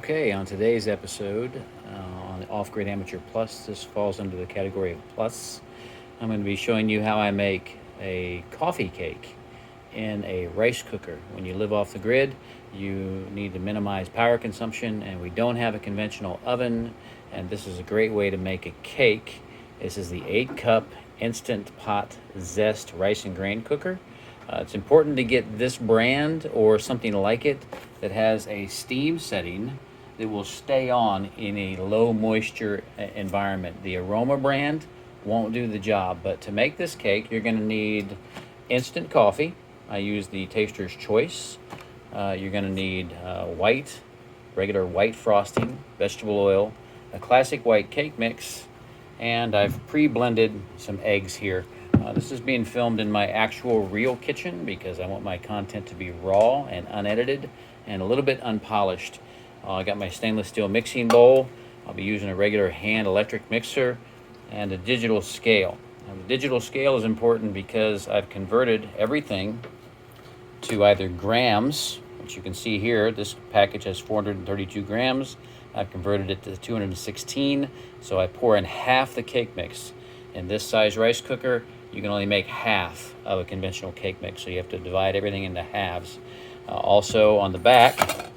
Okay, on today's episode on Off Grid Amateur Plus, this falls under the category of Plus. I'm going to be showing you how I make a coffee cake in a rice cooker. When you live off the grid, you need to minimize power consumption, and we don't have a conventional oven, and this is a great way to make a cake. This is the 8-cup Instant Pot Zest rice and grain cooker. It's important to get this brand or something like it that has a steam setting that will stay on in a low moisture environment. The Aroma brand won't do the job, but to make this cake, you're going to need instant coffee. I use the Taster's Choice. You're going to need regular white frosting, vegetable oil, a classic white cake mix, and I've pre-blended some eggs here. This is being filmed in my actual real kitchen because I want my content to be raw and unedited and a little bit unpolished. I got my stainless steel mixing bowl. I'll be using a regular hand electric mixer and a digital scale. Now, the digital scale is important because I've converted everything to either grams, which you can see here. This package has 432 grams. I've converted it to 216, so I pour in half the cake mix. In this size rice cooker, you can only make half of a conventional cake mix, so you have to divide everything into halves. Also on the back,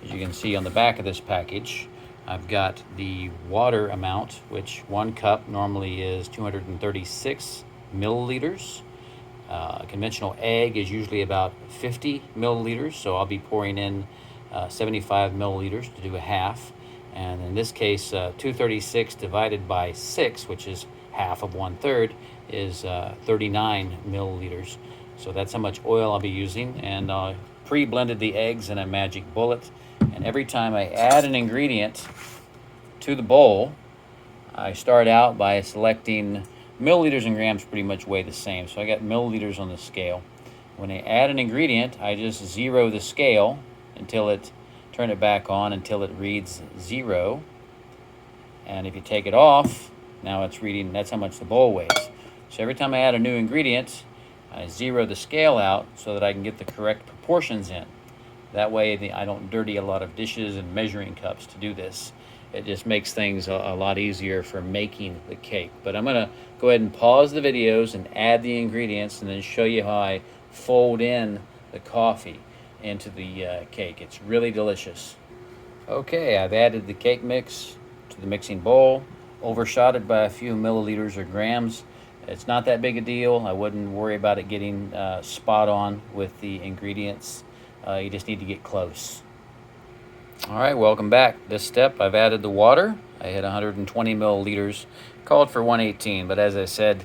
as you can see on the back of this package, I've got the water amount, which 1 cup normally is 236 milliliters. A conventional egg is usually about 50 milliliters, so I'll be pouring in 75 milliliters to do a half. And in this case, 236 divided by 6, which is half of 1/3, is 39 milliliters. So that's how much oil I'll be using. And pre-blended the eggs in a magic bullet. And every time I add an ingredient to the bowl, I start out by selecting milliliters and grams pretty much weigh the same. So I got milliliters on the scale. When I add an ingredient, I just zero the scale turn it back on until it reads 0. And if you take it off, now it's reading, that's how much the bowl weighs. So every time I add a new ingredient, I zero the scale out so that I can get the correct proportions in. That way I don't dirty a lot of dishes and measuring cups to do this. It just makes things a lot easier for making the cake. But I'm going to go ahead and pause the videos and add the ingredients and then show you how I fold in the coffee into the cake. It's really delicious. Okay, I've added the cake mix to the mixing bowl, overshot it by a few milliliters or grams. It's not that big a deal. I wouldn't worry about it getting spot on with the ingredients. You just need to get close. All right, welcome back. This step, I've added the water. I hit 120 milliliters, called for 118, but as I said,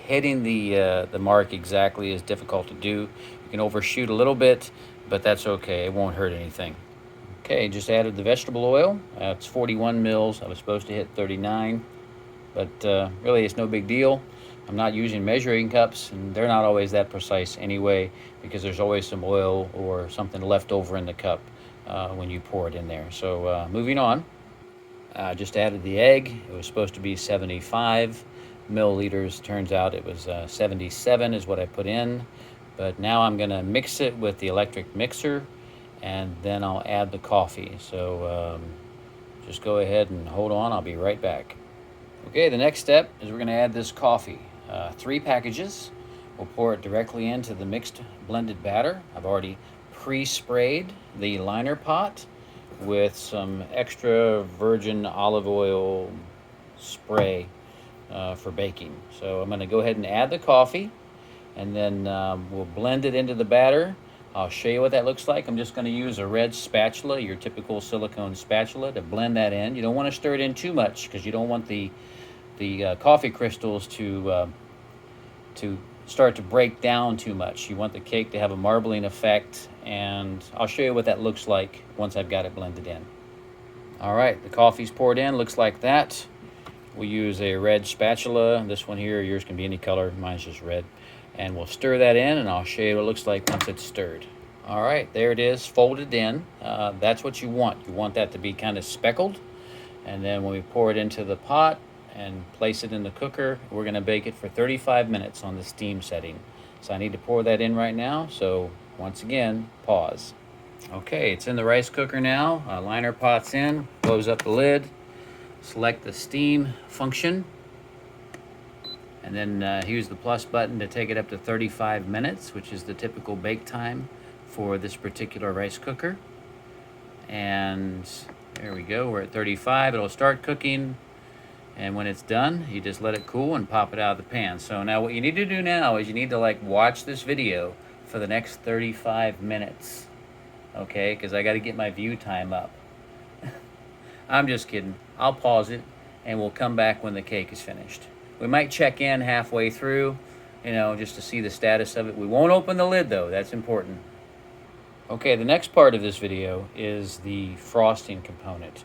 hitting the mark exactly is difficult to do. You can overshoot a little bit, but that's okay. It won't hurt anything. Okay, just added the vegetable oil. It's 41 mils. I was supposed to hit 39, but really it's no big deal. I'm not using measuring cups, and they're not always that precise anyway because there's always some oil or something left over in the cup when you pour it in there. So moving on, just added the egg. It was supposed to be 75 milliliters. Turns out it was 77 is what I put in. But now I'm going to mix it with the electric mixer, and then I'll add the coffee. So just go ahead and hold on. I'll be right back. Okay, the next step is we're going to add this coffee. 3 packages. We'll pour it directly into the mixed blended batter. I've already pre-sprayed the liner pot with some extra virgin olive oil spray for baking. So I'm going to go ahead and add the coffee, and then we'll blend it into the batter. I'll show you what that looks like. I'm just going to use a red spatula, your typical silicone spatula, to blend that in. You don't want to stir it in too much because you don't want the coffee crystals to start to break down too much. You want the cake to have a marbling effect, and I'll show you what that looks like once I've got it blended in. All right, the coffee's poured in, looks like that. We use a red spatula. This one here, yours can be any color, mine's just red. And we'll stir that in, and I'll show you what it looks like once it's stirred. All right, there it is, folded in. That's what you want. You want that to be kind of speckled. And then when we pour it into the pot and place it in the cooker, we're going to bake it for 35 minutes on the steam setting. So I need to pour that in right now. So once again, pause. Okay, it's in the rice cooker now. Liner pot's in, close up the lid, select the steam function, and then use the plus button to take it up to 35 minutes, which is the typical bake time for this particular rice cooker. And there we go, we're at 35. It'll start cooking, and when it's done, you just let it cool and pop it out of the pan. So now what you need to do now is you need to watch this video for the next 35 minutes. Okay, because I got to get my view time up. I'm just kidding. I'll pause it and we'll come back when the cake is finished. We might check in halfway through, just to see the status of it. We won't open the lid though, that's important. Okay, the next part of this video is the frosting component.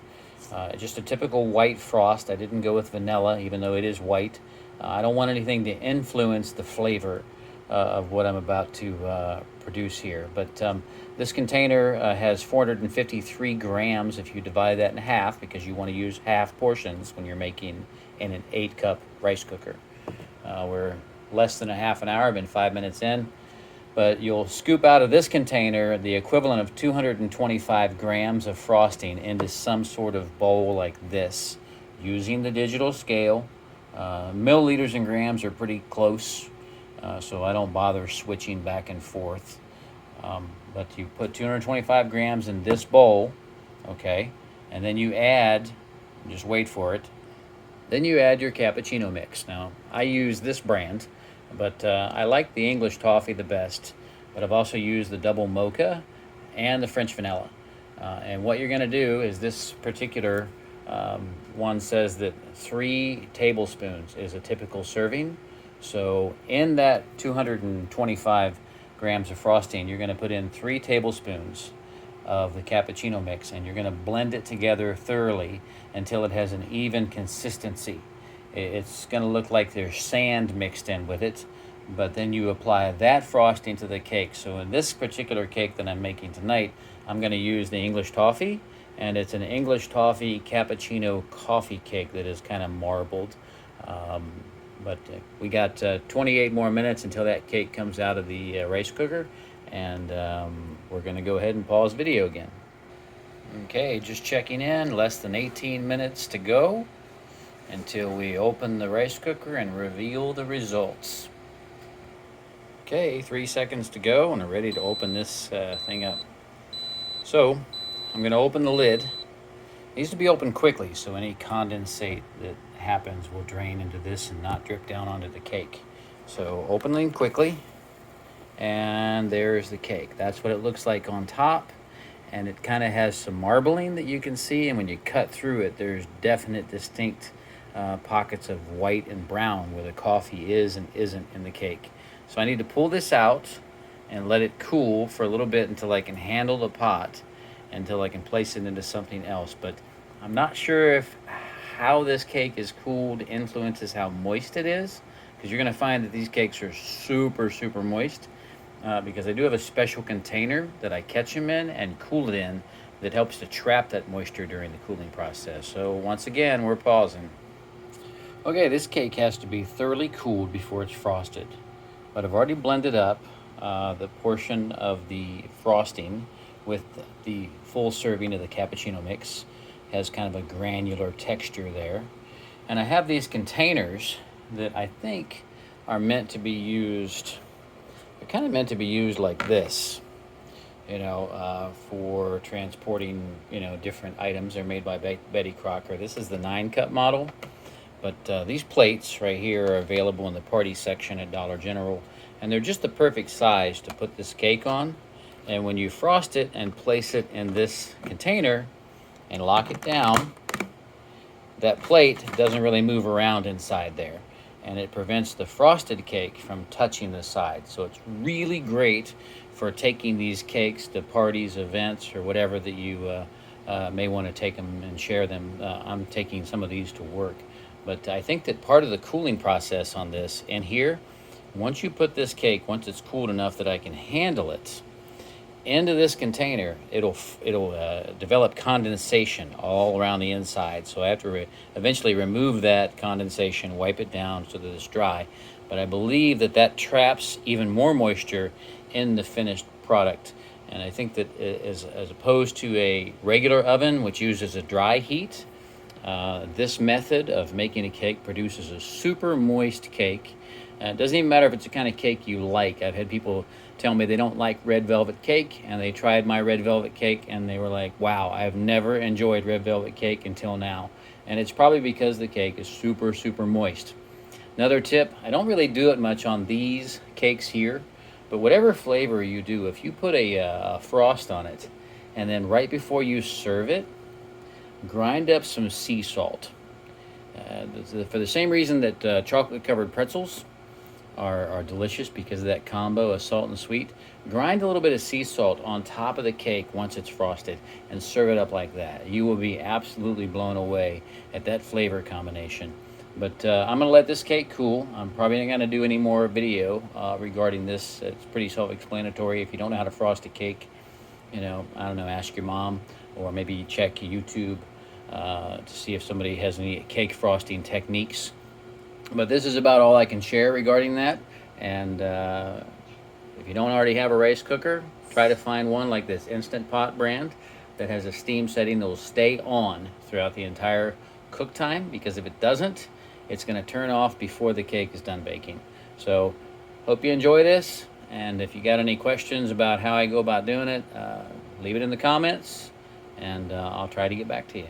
Just a typical white frost. I didn't go with vanilla, even though it is white. I don't want anything to influence the flavor of what I'm about to produce here. But this container has 453 grams if you divide that in half, because you want to use half portions when you're making in an 8-cup rice cooker. We're less than a half an hour, been 5 minutes in. But you'll scoop out of this container the equivalent of 225 grams of frosting into some sort of bowl like this, using the digital scale. Milliliters and grams are pretty close, so I don't bother switching back and forth. But you put 225 grams in this bowl, okay, and then you add, just wait for it, then you add your cappuccino mix. Now, I use this brand, but I like the English toffee the best, but I've also used the double mocha and the French vanilla. And what you're going to do is, this particular one says that 3 tablespoons is a typical serving. So in that 225 grams of frosting, you're going to put in 3 tablespoons of the cappuccino mix, and you're going to blend it together thoroughly until it has an even consistency. It's going to look like there's sand mixed in with it, but then you apply that frosting to the cake. So in this particular cake that I'm making tonight, I'm going to use the English toffee, and it's an English toffee cappuccino coffee cake that is kind of marbled. But we got 28 more minutes until that cake comes out of the rice cooker, and we're going to go ahead and pause video again. Okay, just checking in, less than 18 minutes to go until we open the rice cooker and reveal the results. Okay, 3 seconds to go, and I'm ready to open this thing up. So, I'm going to open the lid. It needs to be opened quickly, so any condensate that happens will drain into this and not drip down onto the cake. So, opening quickly, and there's the cake. That's what it looks like on top, and it kind of has some marbling that you can see, and when you cut through it, there's definite, distinct pockets of white and brown where the coffee is and isn't in the cake. So I need to pull this out and let it cool for a little bit until I can handle the pot, until I can place it into something else. But I'm not sure if how this cake is cooled influences how moist it is, because you're going to find that these cakes are super, super moist, because I do have a special container that I catch them in and cool it in that helps to trap that moisture during the cooling process. So once again, we're pausing. Okay, this cake has to be thoroughly cooled before it's frosted, but I've already blended up the portion of the frosting with the full serving of the cappuccino mix. It has kind of a granular texture there. And I have these containers that I think are meant to be used, they're kind of meant to be used like this, for transporting, different items. They're made by Betty Crocker. This is the 9-cup model. But these plates right here are available in the party section at Dollar General, and they're just the perfect size to put this cake on. And when you frost it and place it in this container and lock it down, that plate doesn't really move around inside there, and it prevents the frosted cake from touching the side. So it's really great for taking these cakes to parties, events, or whatever that you may want to take them and share them. I'm taking some of these to work. But I think that part of the cooling process on this, and here, once you put this cake, once it's cooled enough that I can handle it, into this container, it'll develop condensation all around the inside. So I have to eventually remove that condensation, wipe it down so that it's dry. But I believe that traps even more moisture in the finished product. And I think that as opposed to a regular oven, which uses a dry heat, this method of making a cake produces a super moist cake. It doesn't even matter if it's the kind of cake you like. I've had people tell me they don't like red velvet cake, and they tried my red velvet cake, and they were like, wow, I've never enjoyed red velvet cake until now. And it's probably because the cake is super, super moist. Another tip, I don't really do it much on these cakes here, but whatever flavor you do, if you put a frost on it, and then right before you serve it, grind up some sea salt. For the same reason that chocolate-covered pretzels are delicious because of that combo of salt and sweet, grind a little bit of sea salt on top of the cake once it's frosted and serve it up like that. You will be absolutely blown away at that flavor combination. But I'm going to let this cake cool. I'm probably not going to do any more video regarding this. It's pretty self-explanatory. If you don't know how to frost a cake, I don't know, ask your mom, or maybe check YouTube to see if somebody has any cake frosting techniques. But this is about all I can share regarding that. And if you don't already have a rice cooker, try to find one like this Instant Pot brand that has a steam setting that will stay on throughout the entire cook time, because if it doesn't, it's going to turn off before the cake is done baking. So hope you enjoy this, and if you got any questions about how I go about doing it, leave it in the comments, and I'll try to get back to you.